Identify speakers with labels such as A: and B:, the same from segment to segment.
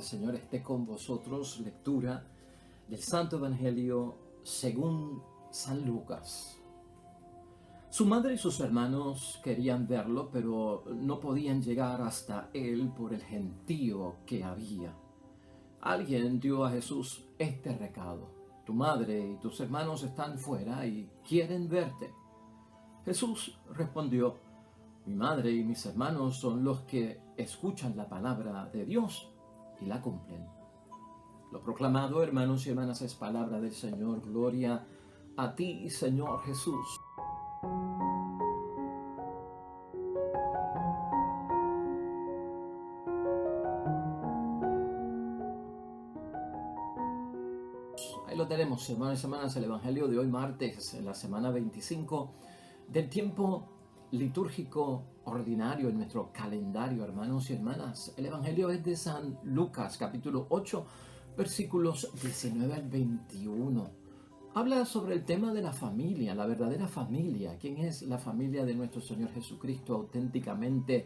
A: Señor esté con vosotros. Lectura del Santo Evangelio según San Lucas. Su madre y sus hermanos querían verlo, pero no podían llegar hasta él por el gentío que había. Alguien dio a Jesús este recado: tu madre y tus hermanos están fuera y quieren verte. Jesús respondió: mi madre y mis hermanos son los que escuchan la palabra de Dios y la cumplen. Lo proclamado, hermanos y hermanas, es palabra del Señor. Gloria a ti, Señor Jesús. Ahí lo tenemos, hermanos y hermanas, el Evangelio de hoy martes, en la semana 25 del tiempo litúrgico ordinario en nuestro calendario, hermanos y hermanas. El Evangelio es de San Lucas, capítulo 8, versículos 19 al 21. Habla sobre el tema de la familia, la verdadera familia. ¿Quién es la familia de nuestro Señor Jesucristo auténticamente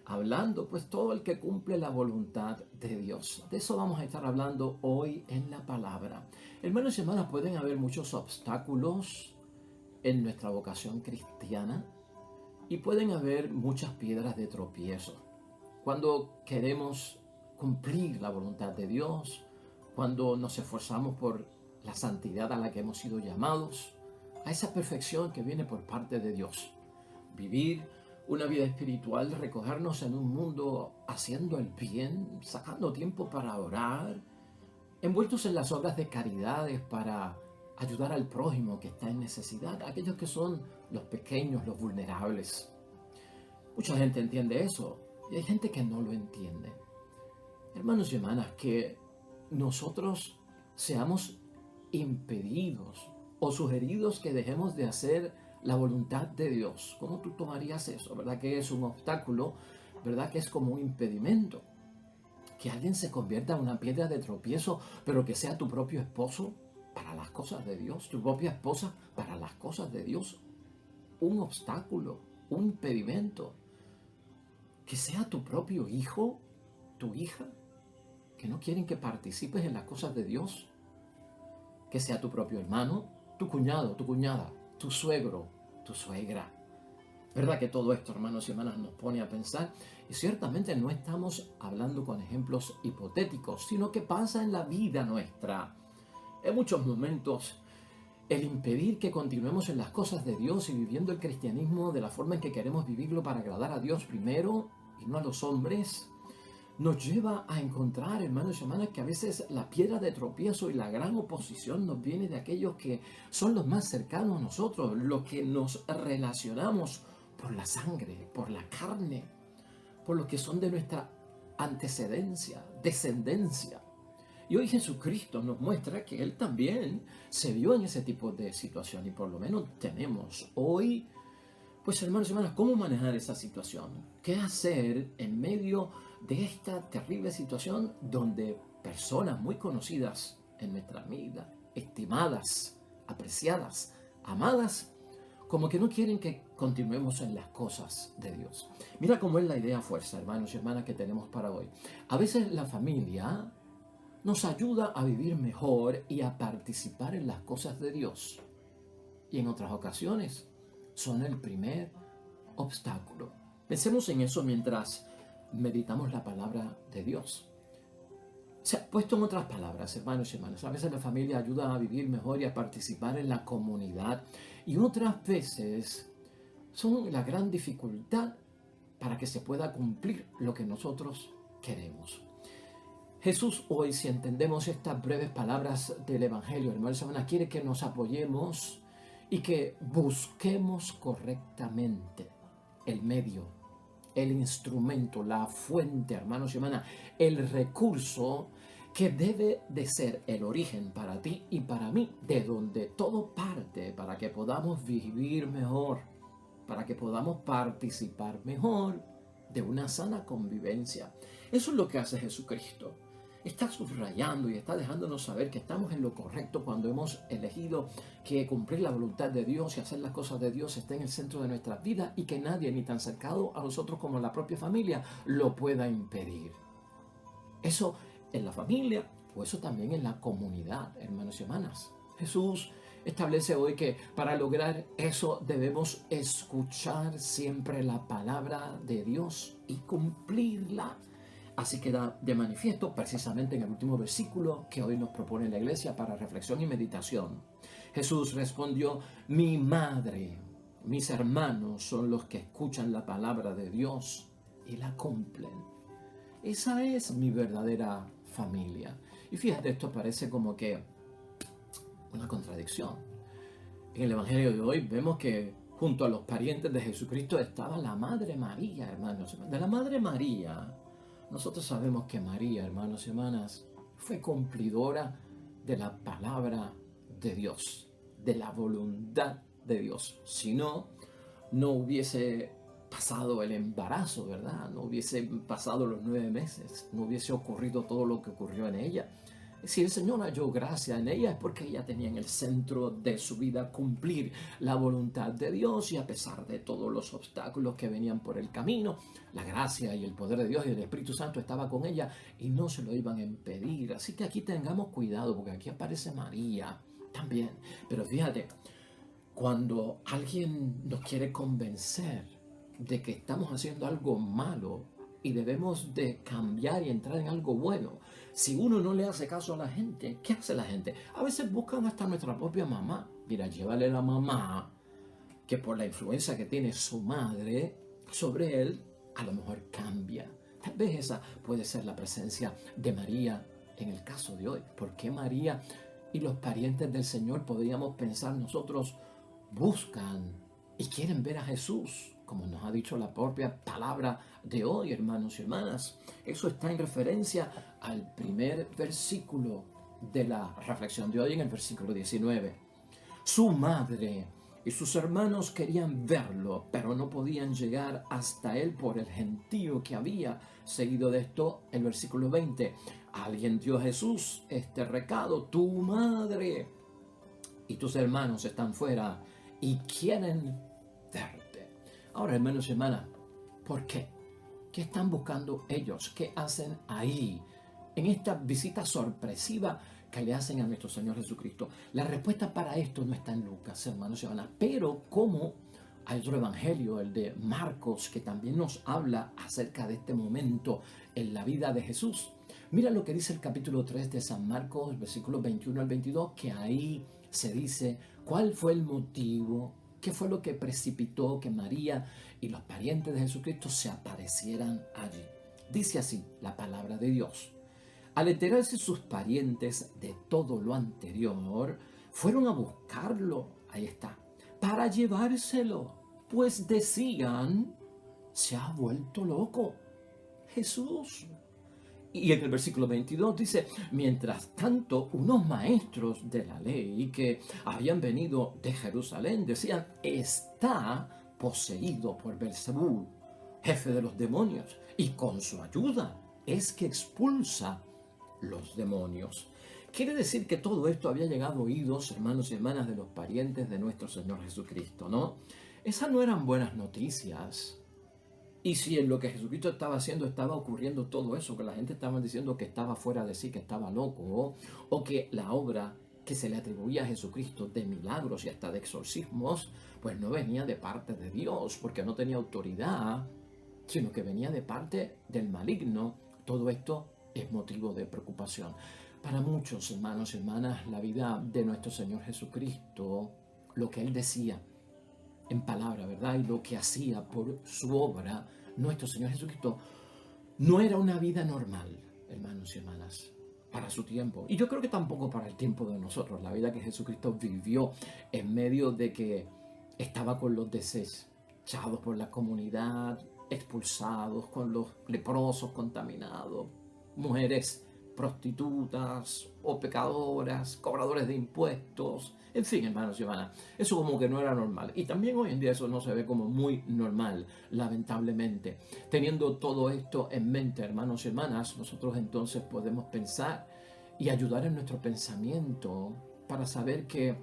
A: hablando? Pues todo el que cumple la voluntad de Dios. De eso vamos a estar hablando hoy en la palabra. Hermanos y hermanas, pueden haber muchos obstáculos en nuestra vocación cristiana y pueden haber muchas piedras de tropiezo. Cuando queremos cumplir la voluntad de Dios, cuando nos esforzamos por la santidad a la que hemos sido llamados, a esa perfección que viene por parte de Dios. Vivir una vida espiritual, recogernos en un mundo haciendo el bien, sacando tiempo para orar, envueltos en las obras de caridades para ayudar al prójimo que está en necesidad, aquellos que son los pequeños, los vulnerables. Mucha gente entiende eso y hay gente que no lo entiende. Hermanos y hermanas, que nosotros seamos impedidos o sugeridos que dejemos de hacer la voluntad de Dios. ¿Cómo tú tomarías eso? ¿Verdad que es un obstáculo? ¿Verdad que es como un impedimento? Que alguien se convierta en una piedra de tropiezo, pero que sea tu propio esposo para las cosas de Dios, tu propia esposa para las cosas de Dios. Un obstáculo, un impedimento. Que sea tu propio hijo, tu hija, que no quieren que participes en las cosas de Dios. Que sea tu propio hermano, tu cuñado, tu cuñada, tu suegro, tu suegra. ¿Verdad que todo esto, hermanos y hermanas, nos pone a pensar? Y ciertamente no estamos hablando con ejemplos hipotéticos, sino que pasa en la vida nuestra. En muchos momentos, el impedir que continuemos en las cosas de Dios y viviendo el cristianismo de la forma en que queremos vivirlo para agradar a Dios primero y no a los hombres, nos lleva a encontrar, hermanos y hermanas, que a veces la piedra de tropiezo y la gran oposición nos viene de aquellos que son los más cercanos a nosotros, los que nos relacionamos por la sangre, por la carne, por los que son de nuestra antecedencia, descendencia. Y hoy Jesucristo nos muestra que Él también se vio en ese tipo de situación y por lo menos tenemos hoy, pues hermanos y hermanas, ¿cómo manejar esa situación? ¿Qué hacer en medio de esta terrible situación donde personas muy conocidas en nuestra vida, estimadas, apreciadas, amadas, como que no quieren que continuemos en las cosas de Dios? Mira cómo es la idea fuerza, hermanos y hermanas, que tenemos para hoy. A veces la familia nos ayuda a vivir mejor y a participar en las cosas de Dios. Y en otras ocasiones son el primer obstáculo. Pensemos en eso mientras meditamos la palabra de Dios. Se ha puesto en otras palabras, hermanos y hermanas, a veces la familia ayuda a vivir mejor y a participar en la comunidad, y otras veces son la gran dificultad para que se pueda cumplir lo que nosotros queremos. Jesús hoy, si entendemos estas breves palabras del Evangelio, hermanos y hermanas, quiere que nos apoyemos y que busquemos correctamente el medio, el instrumento, la fuente, hermanos y hermanas, el recurso que debe de ser el origen para ti y para mí, de donde todo parte para que podamos vivir mejor, para que podamos participar mejor de una sana convivencia. Eso es lo que hace Jesucristo. Está subrayando y está dejándonos saber que estamos en lo correcto cuando hemos elegido que cumplir la voluntad de Dios y hacer las cosas de Dios esté en el centro de nuestras vidas y que nadie, ni tan cercano a nosotros como la propia familia, lo pueda impedir. Eso en la familia o eso también en la comunidad, hermanos y hermanas. Jesús establece hoy que para lograr eso debemos escuchar siempre la palabra de Dios y cumplirla. Así queda de manifiesto precisamente en el último versículo que hoy nos propone la iglesia para reflexión y meditación. Jesús respondió: mi madre, mis hermanos son los que escuchan la palabra de Dios y la cumplen. Esa es mi verdadera familia. Y fíjate, esto parece como que una contradicción. En el Evangelio de hoy vemos que junto a los parientes de Jesucristo estaba la Madre María, hermanos. De la Madre María, nosotros sabemos que María, hermanos y hermanas, fue cumplidora de la palabra de Dios, de la voluntad de Dios. Si no, no hubiese pasado el embarazo, ¿verdad? No hubiese pasado los 9 meses, no hubiese ocurrido todo lo que ocurrió en ella. Si el Señor halló gracia en ella es porque ella tenía en el centro de su vida cumplir la voluntad de Dios, y a pesar de todos los obstáculos que venían por el camino, la gracia y el poder de Dios y el Espíritu Santo estaba con ella y no se lo iban a impedir. Así que aquí tengamos cuidado, porque aquí aparece María también. Pero fíjate, cuando alguien nos quiere convencer de que estamos haciendo algo malo y debemos de cambiar y entrar en algo bueno, si uno no le hace caso a la gente, ¿qué hace la gente? A veces buscan hasta nuestra propia mamá. Mira, llévale a la mamá que por la influencia que tiene su madre sobre él, a lo mejor cambia. Tal vez esa puede ser la presencia de María en el caso de hoy. ¿Por qué María y los parientes del Señor, podríamos pensar nosotros, buscan y quieren ver a Jesús? Como nos ha dicho la propia palabra de hoy, hermanos y hermanas. Eso está en referencia al primer versículo de la reflexión de hoy, en el versículo 19. Su madre y sus hermanos querían verlo, pero no podían llegar hasta él por el gentío que había. Seguido de esto, el versículo 20. Alguien dio a Jesús este recado: tu madre y tus hermanos están fuera y quieren verte. Ahora, hermanos y hermanas, ¿por qué? ¿Qué están buscando ellos? ¿Qué hacen ahí, en esta visita sorpresiva que le hacen a nuestro Señor Jesucristo? La respuesta para esto no está en Lucas, hermanos y hermanas, pero como hay otro evangelio, el de Marcos, que también nos habla acerca de este momento en la vida de Jesús. Mira lo que dice el capítulo 3 de San Marcos, versículos 21 al 22, que ahí se dice cuál fue el motivo, qué fue lo que precipitó que María y los parientes de Jesucristo se aparecieran allí. Dice así la palabra de Dios: al enterarse sus parientes de todo lo anterior, fueron a buscarlo, ahí está, para llevárselo, pues decían: se ha vuelto loco Jesús. Y en el versículo 22 dice: mientras tanto, unos maestros de la ley que habían venido de Jerusalén decían: está poseído por Belzebú, jefe de los demonios, y con su ayuda es que expulsa los demonios. Quiere decir que todo esto había llegado a oídos, hermanos y hermanas, de los parientes de nuestro Señor Jesucristo, ¿no? Esas no eran buenas noticias. Y si en lo que Jesucristo estaba haciendo estaba ocurriendo todo eso, que la gente estaba diciendo que estaba fuera de sí, que estaba loco, o que la obra que se le atribuía a Jesucristo de milagros y hasta de exorcismos, pues no venía de parte de Dios, porque no tenía autoridad, sino que venía de parte del maligno. Todo esto es motivo de preocupación. Para muchos, hermanos y hermanas, la vida de nuestro Señor Jesucristo, lo que Él decía en palabra, ¿verdad?, y lo que hacía por su obra, nuestro Señor Jesucristo, no era una vida normal, hermanos y hermanas, para su tiempo. Y yo creo que tampoco para el tiempo de nosotros. La vida que Jesucristo vivió en medio de que estaba con los desechados por la comunidad, expulsados, con los leprosos contaminados, mujeres prostitutas o pecadoras, cobradores de impuestos, en fin, hermanos y hermanas, eso como que no era normal. Y también hoy en día eso no se ve como muy normal, lamentablemente. Teniendo todo esto en mente, hermanos y hermanas, nosotros entonces podemos pensar y ayudar en nuestro pensamiento para saber que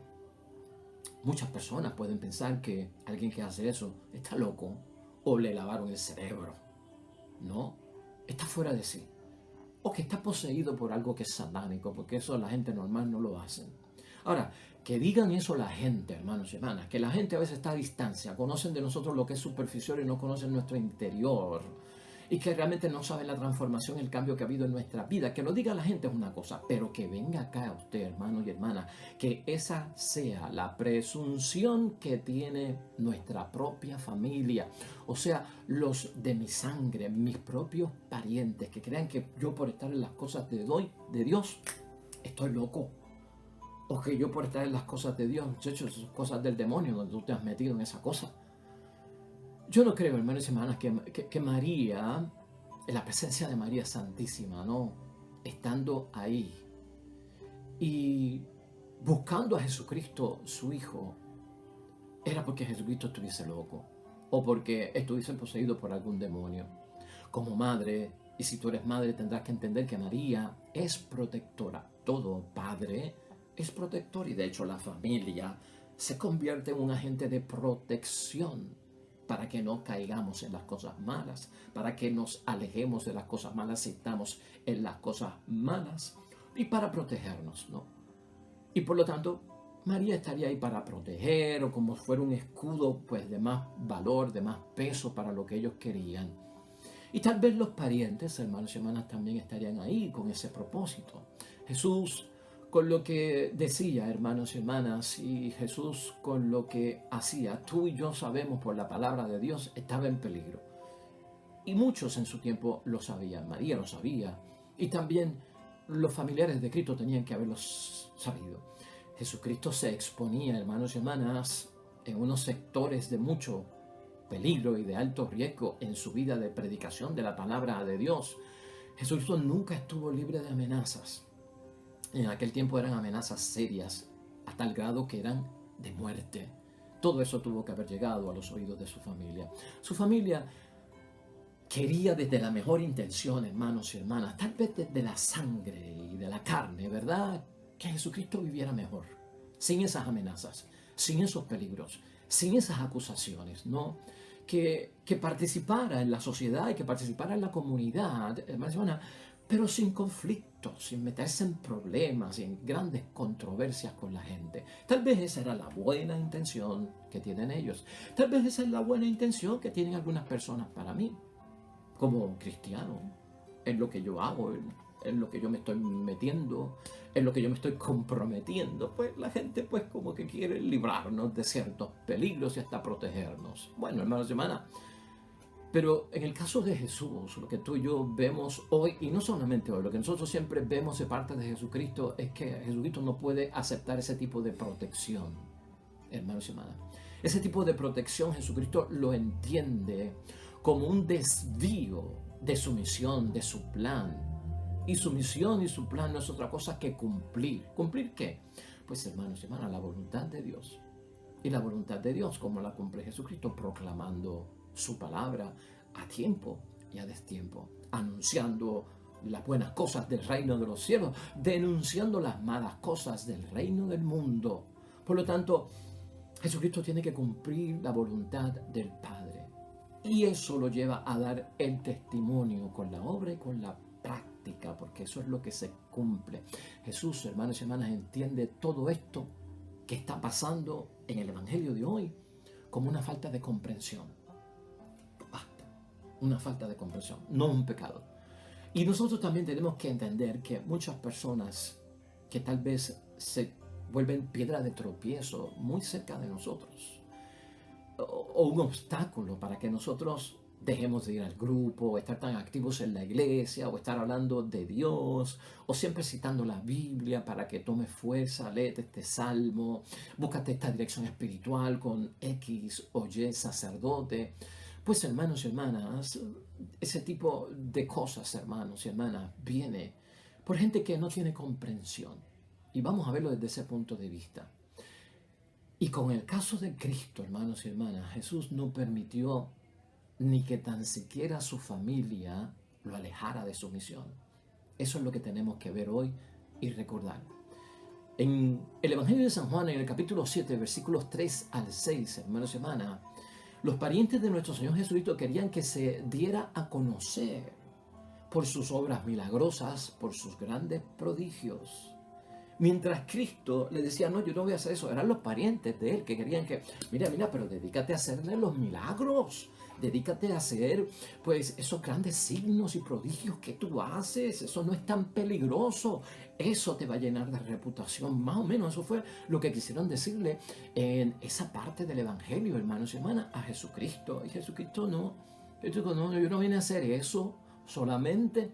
A: muchas personas pueden pensar que alguien que hace eso está loco o le lavaron el cerebro. No, está fuera de sí. o que está poseído por algo que es satánico, porque eso la gente normal no lo hace. Ahora, que digan eso la gente, hermanos y hermanas, que la gente a veces está a distancia, conocen de nosotros lo que es superficial y no conocen nuestro interior, y que realmente no saben la transformación, el cambio que ha habido en nuestra vida. Que lo diga la gente es una cosa, pero que venga acá usted, hermano y hermana, que esa sea la presunción que tiene nuestra propia familia, o sea, los de mi sangre, mis propios parientes, que crean que yo por estar en las cosas de Dios estoy loco, o que yo por estar en las cosas de Dios, muchachos, esas cosas del demonio, donde tú te has metido en esa cosa. Yo no creo, hermanos y hermanas, que María, en la presencia de María Santísima, ¿no? Estando ahí y buscando a Jesucristo, su Hijo, era porque Jesucristo estuviese loco o porque estuviese poseído por algún demonio. Como madre, y si tú eres madre tendrás que entender que María es protectora. Todo padre es protector y de hecho la familia se convierte en un agente de protección para que no caigamos en las cosas malas, para que nos alejemos de las cosas malas si estamos en las cosas malas y para protegernos, ¿no? Y por lo tanto, María estaría ahí para proteger o como fuera un escudo pues de más valor, de más peso para lo que ellos querían. Y tal vez los parientes, hermanos y hermanas, también estarían ahí con ese propósito. Jesús con lo que decía, hermanos y hermanas, y Jesús con lo que hacía, tú y yo sabemos por la palabra de Dios, estaba en peligro. Y muchos en su tiempo lo sabían, María lo sabía, y también los familiares de Cristo tenían que haberlo sabido. Jesucristo se exponía, hermanos y hermanas, en unos sectores de mucho peligro y de alto riesgo en su vida de predicación de la palabra de Dios. Jesucristo nunca estuvo libre de amenazas. En aquel tiempo eran amenazas serias, a tal grado que eran de muerte. Todo eso tuvo que haber llegado a los oídos de su familia. Su familia quería desde la mejor intención, hermanos y hermanas, tal vez desde la sangre y de la carne, ¿verdad? Que Jesucristo viviera mejor, sin esas amenazas, sin esos peligros, sin esas acusaciones, ¿no? Que participara en la sociedad y que participara en la comunidad, hermanos y hermanas, pero sin conflictos, sin meterse en problemas, en grandes controversias con la gente. Tal vez esa era la buena intención que tienen ellos. Tal vez esa es la buena intención que tienen algunas personas para mí, como cristiano, en lo que yo hago, en lo que yo me estoy metiendo, en lo que yo me estoy comprometiendo. Pues la gente pues como que quiere librarnos de ciertos peligros y hasta protegernos. Bueno, hermanos y hermanas, pero en el caso de Jesús, lo que tú y yo vemos hoy, y no solamente hoy, lo que nosotros siempre vemos de parte de Jesucristo es que Jesucristo no puede aceptar ese tipo de protección, hermanos y hermanas. Ese tipo de protección Jesucristo lo entiende como un desvío de su misión, de su plan. Y su misión y su plan no es otra cosa que cumplir. ¿Cumplir qué? Pues hermanos y hermanas, la voluntad de Dios. Y la voluntad de Dios, como la cumple Jesucristo, proclamando su palabra a tiempo y a destiempo, anunciando las buenas cosas del reino de los cielos, denunciando las malas cosas del reino del mundo. Por lo tanto, Jesucristo tiene que cumplir la voluntad del Padre. Y eso lo lleva a dar el testimonio con la obra y con la práctica, porque eso es lo que se cumple. Jesús, hermanos y hermanas, entiende todo esto que está pasando en el Evangelio de hoy como una falta de comprensión. Basta, una falta de comprensión, no un pecado. Y nosotros también tenemos que entender que muchas personas que tal vez se vuelven piedra de tropiezo muy cerca de nosotros, o un obstáculo para que nosotros dejemos de ir al grupo, o estar tan activos en la iglesia, o estar hablando de Dios, o siempre citando la Biblia para que tomes fuerza, léete este salmo, búscate esta dirección espiritual con X o Y sacerdote. Pues hermanos y hermanas, ese tipo de cosas, hermanos y hermanas, viene por gente que no tiene comprensión. Y vamos a verlo desde ese punto de vista. Y con el caso de Cristo, hermanos y hermanas, Jesús no permitió ni que tan siquiera su familia lo alejara de su misión. Eso es lo que tenemos que ver hoy y recordar. En el Evangelio de San Juan, en el capítulo 7, versículos 3 al 6, hermanos y hermanas, los parientes de nuestro Señor Jesucristo querían que se diera a conocer por sus obras milagrosas, por sus grandes prodigios. Mientras Cristo le decía, no, yo no voy a hacer eso. Eran los parientes de él que querían que, mira, pero dedícate a hacerle los milagros. Dedícate a hacer, pues, esos grandes signos y prodigios que tú haces. Eso no es tan peligroso. Eso te va a llenar de reputación. Más o menos eso fue lo que quisieron decirle en esa parte del Evangelio, hermanos y hermanas, a Jesucristo. Y Jesucristo no, yo no vine a hacer eso solamente.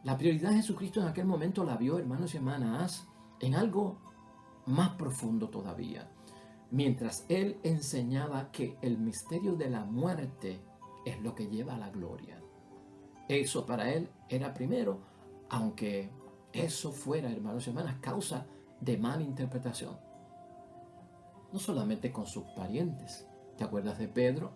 A: La prioridad de Jesucristo en aquel momento la vio, hermanos y hermanas, en algo más profundo todavía. Mientras él enseñaba que el misterio de la muerte es lo que lleva a la gloria. Eso para él era primero, aunque eso fuera, hermanos y hermanas, causa de mala interpretación. No solamente con sus parientes. ¿Te acuerdas de Pedro?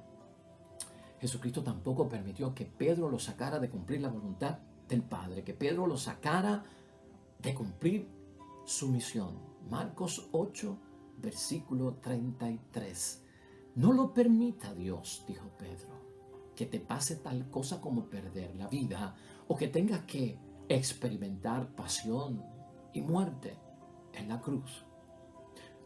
A: Jesucristo tampoco permitió que Pedro lo sacara de cumplir la voluntad del Padre, que Pedro lo sacara de cumplir su misión. Marcos 8, versículo 33. No lo permita Dios, dijo Pedro, que te pase tal cosa como perder la vida o que tengas que experimentar pasión y muerte en la cruz.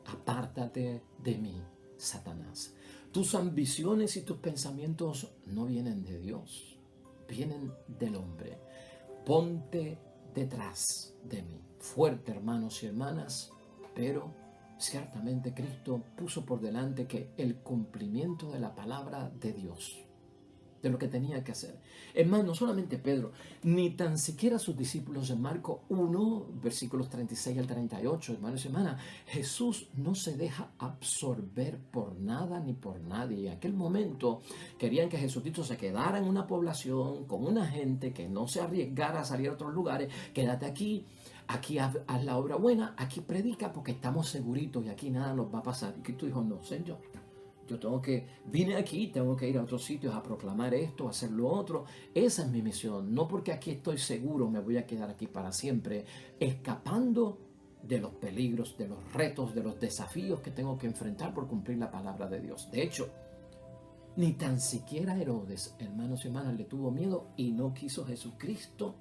A: Apártate de mí, Satanás. Tus ambiciones y tus pensamientos no vienen de Dios, vienen del hombre. Ponte detrás de mí. Fuerte, hermanos y hermanas, pero ciertamente Cristo puso por delante que el cumplimiento de la palabra de Dios, de lo que tenía que hacer. Es más, no solamente Pedro, ni tan siquiera sus discípulos. En Marcos 1, versículos 36 al 38, hermanos y hermanas, Jesús no se deja absorber por nada ni por nadie. En aquel momento querían que Jesucristo se quedara en una población con una gente que no se arriesgara a salir a otros lugares. Quédate aquí haz la obra buena, aquí predica porque estamos seguritos y aquí nada nos va a pasar. Y Cristo dijo, no, Señor. Yo vine aquí, tengo que ir a otros sitios a proclamar esto, a hacer lo otro. Esa es mi misión. No porque aquí estoy seguro me voy a quedar aquí para siempre, escapando de los peligros, de los retos, de los desafíos que tengo que enfrentar por cumplir la palabra de Dios. De hecho, ni tan siquiera Herodes, hermanos y hermanas, le tuvo miedo y no quiso Jesucristo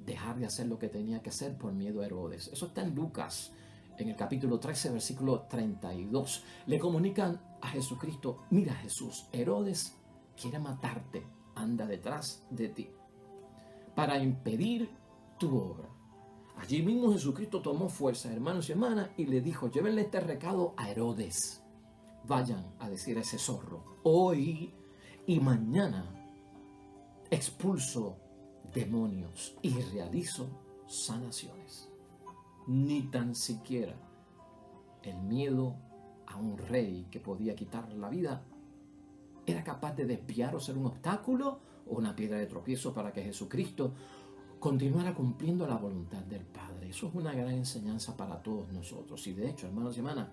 A: dejar de hacer lo que tenía que hacer por miedo a Herodes. Eso está en Lucas, en el capítulo 13, versículo 32. Le comunican a Jesucristo, mira Jesús, Herodes quiere matarte, anda detrás de ti para impedir tu obra. Allí mismo Jesucristo tomó fuerza, hermanos y hermanas, y le dijo, llévenle este recado a Herodes. Vayan a decir a ese zorro, hoy y mañana expulso demonios y realizo sanaciones. Ni tan siquiera el miedo a un rey que podía quitar la vida era capaz de desviar o ser un obstáculo o una piedra de tropiezo para que Jesucristo continuara cumpliendo la voluntad del Padre. Eso es una gran enseñanza para todos nosotros. Y de hecho, hermanos y hermanas,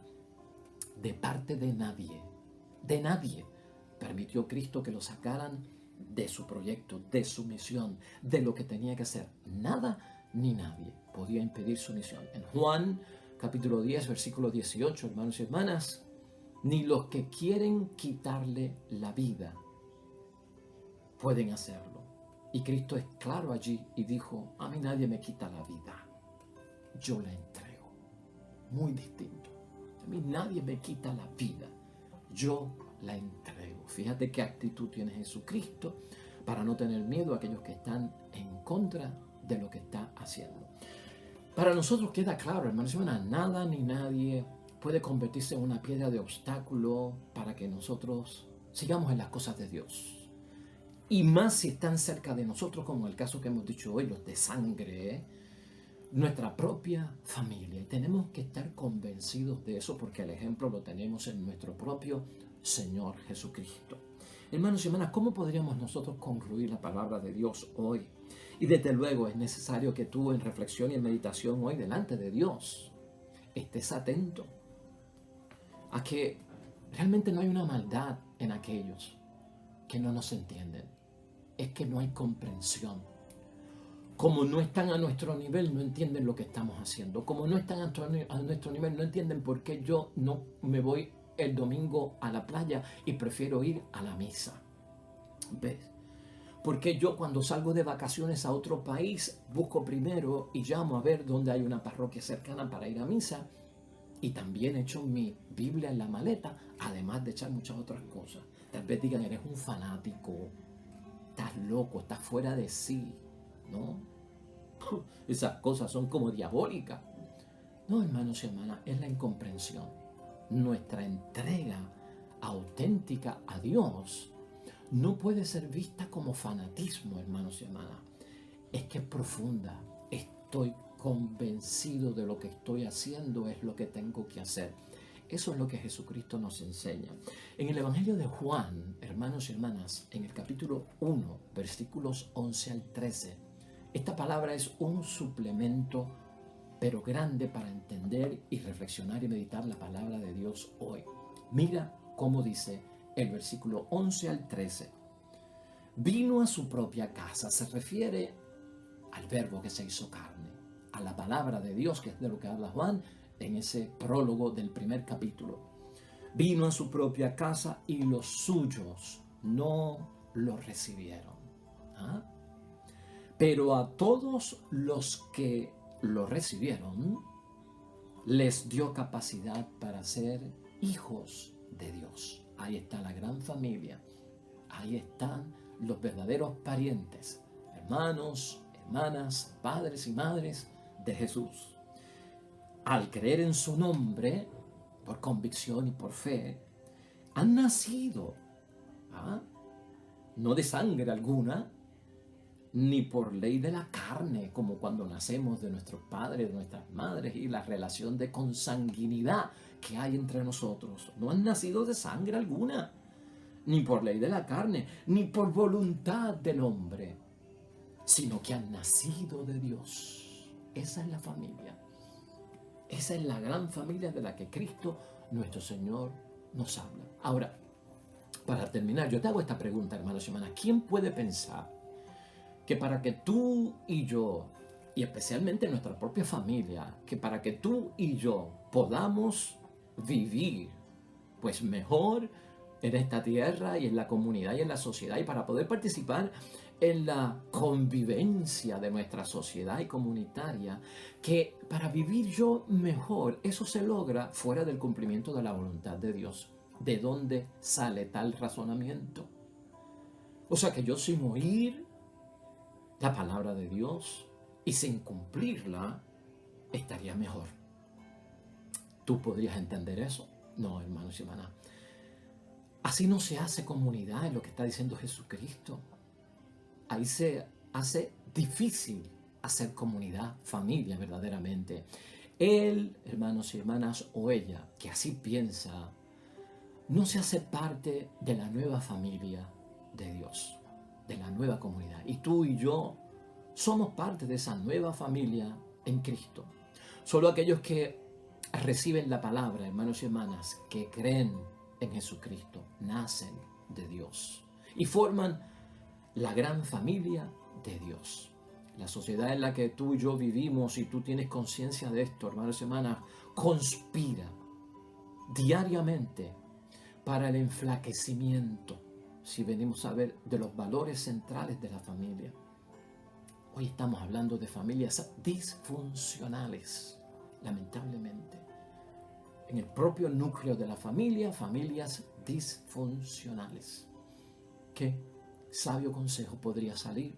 A: de parte de nadie permitió Cristo que lo sacaran de su proyecto, de su misión, de lo que tenía que hacer. Nada ni nadie podía impedir su misión. En Juan capítulo 10, versículo 18, hermanos y hermanas, ni los que quieren quitarle la vida pueden hacerlo. Y Cristo es claro allí y dijo, a mí nadie me quita la vida, yo la entrego. Muy distinto. A mí nadie me quita la vida, yo la entrego. Fíjate qué actitud tiene Jesucristo para no tener miedo a aquellos que están en contra de lo que está haciendo. Para nosotros queda claro, hermanos y hermanas, nada ni nadie puede convertirse en una piedra de obstáculo para que nosotros sigamos en las cosas de Dios. Y más si están cerca de nosotros, como el caso que hemos dicho hoy, los de sangre, nuestra propia familia. Y tenemos que estar convencidos de eso porque el ejemplo lo tenemos en nuestro propio Señor Jesucristo. Hermanos y hermanas, ¿cómo podríamos nosotros concluir la palabra de Dios hoy? Y desde luego es necesario que tú en reflexión y en meditación hoy delante de Dios estés atento a que realmente no hay una maldad en aquellos que no nos entienden. Es que no hay comprensión. Como no están a nuestro nivel, no entienden lo que estamos haciendo. Como no están a nuestro nivel, no entienden por qué yo no me voy el domingo a la playa y prefiero ir a la misa. ¿Ves? Porque yo cuando salgo de vacaciones a otro país, busco primero y llamo a ver dónde hay una parroquia cercana para ir a misa. Y también echo mi Biblia en la maleta, además de echar muchas otras cosas. Tal vez digan, eres un fanático, estás loco, estás fuera de sí, ¿no? Esas cosas son como diabólicas. No, hermanos y hermanas, es la incomprensión. Nuestra entrega auténtica a Dios no puede ser vista como fanatismo, hermanos y hermanas. Es que es profunda. Estoy convencido de lo que estoy haciendo es lo que tengo que hacer. Eso es lo que Jesucristo nos enseña. En el Evangelio de Juan, hermanos y hermanas, en el capítulo 1, versículos 11 al 13, esta palabra es un suplemento, pero grande para entender y reflexionar y meditar la palabra de Dios hoy. Mira cómo dice el versículo 11 al 13. Vino a su propia casa, se refiere al verbo que se hizo carne, a la palabra de Dios, que es de lo que habla Juan en ese prólogo del primer capítulo. Vino a su propia casa y los suyos no lo recibieron. ¿Ah? Pero a todos los que lo recibieron, les dio capacidad para ser hijos de Dios. Ahí está la gran familia. Ahí están los verdaderos parientes, hermanos, hermanas, padres y madres de Jesús. Al creer en su nombre, por convicción y por fe, han nacido, no de sangre alguna, ni por ley de la carne, como cuando nacemos de nuestros padres, de nuestras madres, y la relación de consanguinidad que hay entre nosotros. No han nacido de sangre alguna, ni por ley de la carne, ni por voluntad del hombre, sino que han nacido de Dios. Esa es la familia. Esa es la gran familia de la que Cristo, nuestro Señor, nos habla. Ahora, para terminar, yo te hago esta pregunta, hermanos y hermanas. ¿Quién puede pensar que para que tú y yo, y especialmente nuestra propia familia, que para que tú y yo podamos vivir pues mejor en esta tierra y en la comunidad y en la sociedad, y para poder participar en la convivencia de nuestra sociedad y comunitaria, que para vivir yo mejor, eso se logra fuera del cumplimiento de la voluntad de Dios? ¿De dónde sale tal razonamiento? O sea que yo sin oír la palabra de Dios y sin cumplirla estaría mejor. ¿Tú podrías entender eso? No, hermanos y hermanas. Así no se hace comunidad, en lo que está diciendo Jesucristo. Ahí se hace difícil hacer comunidad, familia verdaderamente. Él, hermanos y hermanas, o ella, que así piensa, no se hace parte de la nueva familia de Dios, de la nueva comunidad. Y tú y yo somos parte de esa nueva familia en Cristo. Solo aquellos que reciben la palabra, hermanos y hermanas, que creen en Jesucristo, nacen de Dios y forman la gran familia de Dios. La sociedad en la que tú y yo vivimos, y tú tienes conciencia de esto, hermanos y hermanas, conspira diariamente para el enflaquecimiento, si venimos a ver, de los valores centrales de la familia. Hoy estamos hablando de familias disfuncionales, lamentablemente. En el propio núcleo de la familia, familias disfuncionales. ¿Qué sabio consejo podría salir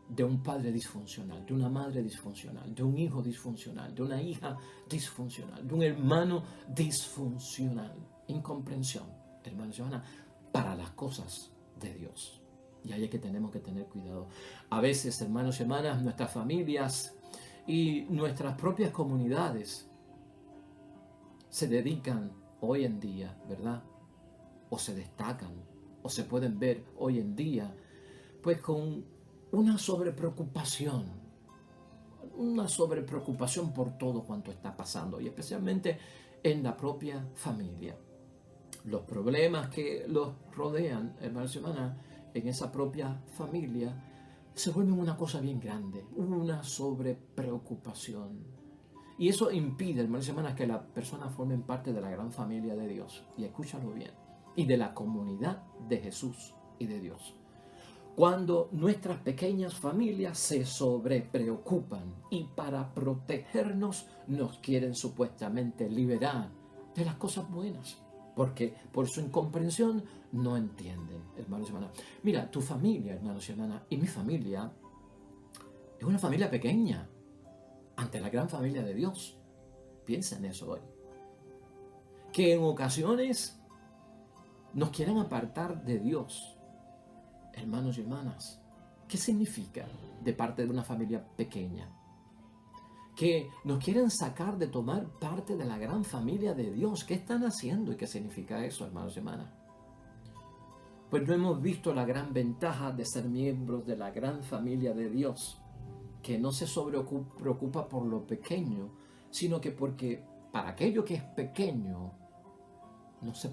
A: de un padre disfuncional, de una madre disfuncional, de un hijo disfuncional, de una hija disfuncional, de un hermano disfuncional? Incomprensión, hermanos y hermanas, para las cosas de Dios. Y ahí es que tenemos que tener cuidado. A veces, hermanos y hermanas, nuestras familias y nuestras propias comunidades se dedican hoy en día, ¿verdad? O se destacan, o se pueden ver hoy en día, pues con una sobrepreocupación por todo cuanto está pasando, y especialmente en la propia familia. Los problemas que los rodean, hermanos y hermanas, en esa propia familia, se vuelven una cosa bien grande, una sobrepreocupación. Y eso impide, hermanos y hermanas, que las personas formen parte de la gran familia de Dios. Y escúchalo bien. Y de la comunidad de Jesús y de Dios. Cuando nuestras pequeñas familias se sobrepreocupan y para protegernos nos quieren supuestamente liberar de las cosas buenas, porque por su incomprensión no entienden, hermanos y hermanas. Mira, tu familia, hermanos y hermanas, y mi familia es una familia pequeña ante la gran familia de Dios. Piensa en eso hoy. Que en ocasiones nos quieren apartar de Dios. Hermanos y hermanas, ¿qué significa de parte de una familia pequeña? Que nos quieren sacar de tomar parte de la gran familia de Dios. ¿Qué están haciendo y qué significa eso, hermanos y hermanas? Pues no hemos visto la gran ventaja de ser miembros de la gran familia de Dios, que no se preocupa por lo pequeño, sino que porque para aquello que es pequeño no se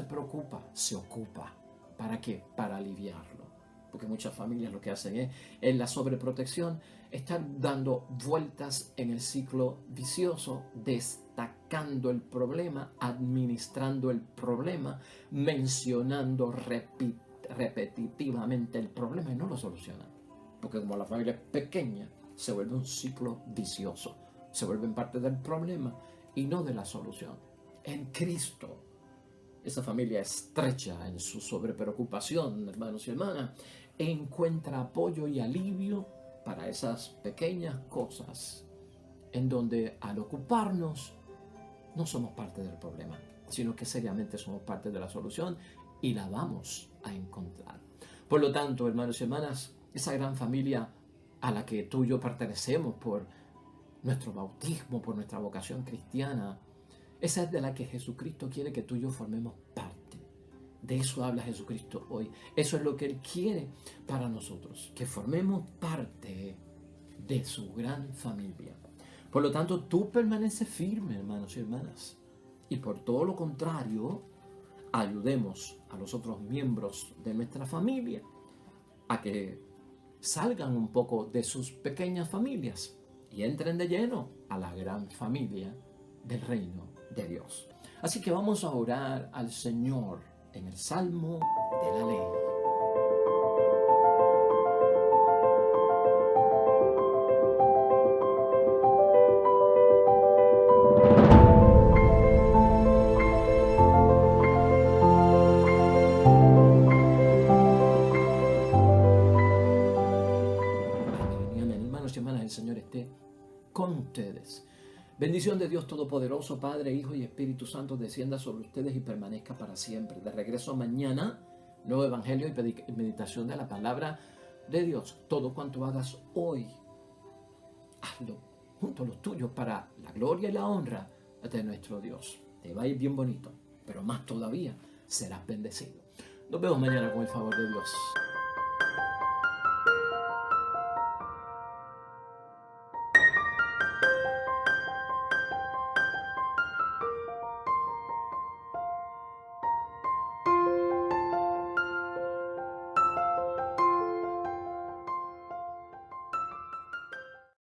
A: preocupa, se ocupa. ¿Para qué? Para aliviarlo. Porque muchas familias lo que hacen es, en la sobreprotección, están dando vueltas en el ciclo vicioso, destacando el problema, administrando el problema, mencionando repetitivamente el problema y no lo solucionan. Porque como la familia es pequeña, se vuelve un ciclo vicioso. Se vuelven parte del problema y no de la solución. En Cristo, esa familia estrecha en su sobrepreocupación, hermanos y hermanas, encuentra apoyo y alivio para esas pequeñas cosas en donde al ocuparnos no somos parte del problema, sino que seriamente somos parte de la solución y la vamos a encontrar. Por lo tanto, hermanos y hermanas, esa gran familia a la que tú y yo pertenecemos por nuestro bautismo, por nuestra vocación cristiana, esa es de la que Jesucristo quiere que tú y yo formemos parte. De eso habla Jesucristo hoy. Eso es lo que Él quiere para nosotros, que formemos parte de su gran familia. Por lo tanto, tú permaneces firme, hermanos y hermanas. Y por todo lo contrario, ayudemos a los otros miembros de nuestra familia a que salgan un poco de sus pequeñas familias y entren de lleno a la gran familia del reino de Dios. Así que vamos a orar al Señor en el Salmo de la Ley. Amén, amén. Hermanos y hermanas, el Señor esté con ustedes. Bendición de Dios Todopoderoso, Padre, Hijo y Espíritu Santo, descienda sobre ustedes y permanezca para siempre. De regreso mañana, nuevo Evangelio y meditación de la palabra de Dios. Todo cuanto hagas hoy, hazlo junto a los tuyos para la gloria y la honra de nuestro Dios. Te va a ir bien bonito, pero más todavía serás bendecido. Nos vemos mañana con el favor de Dios.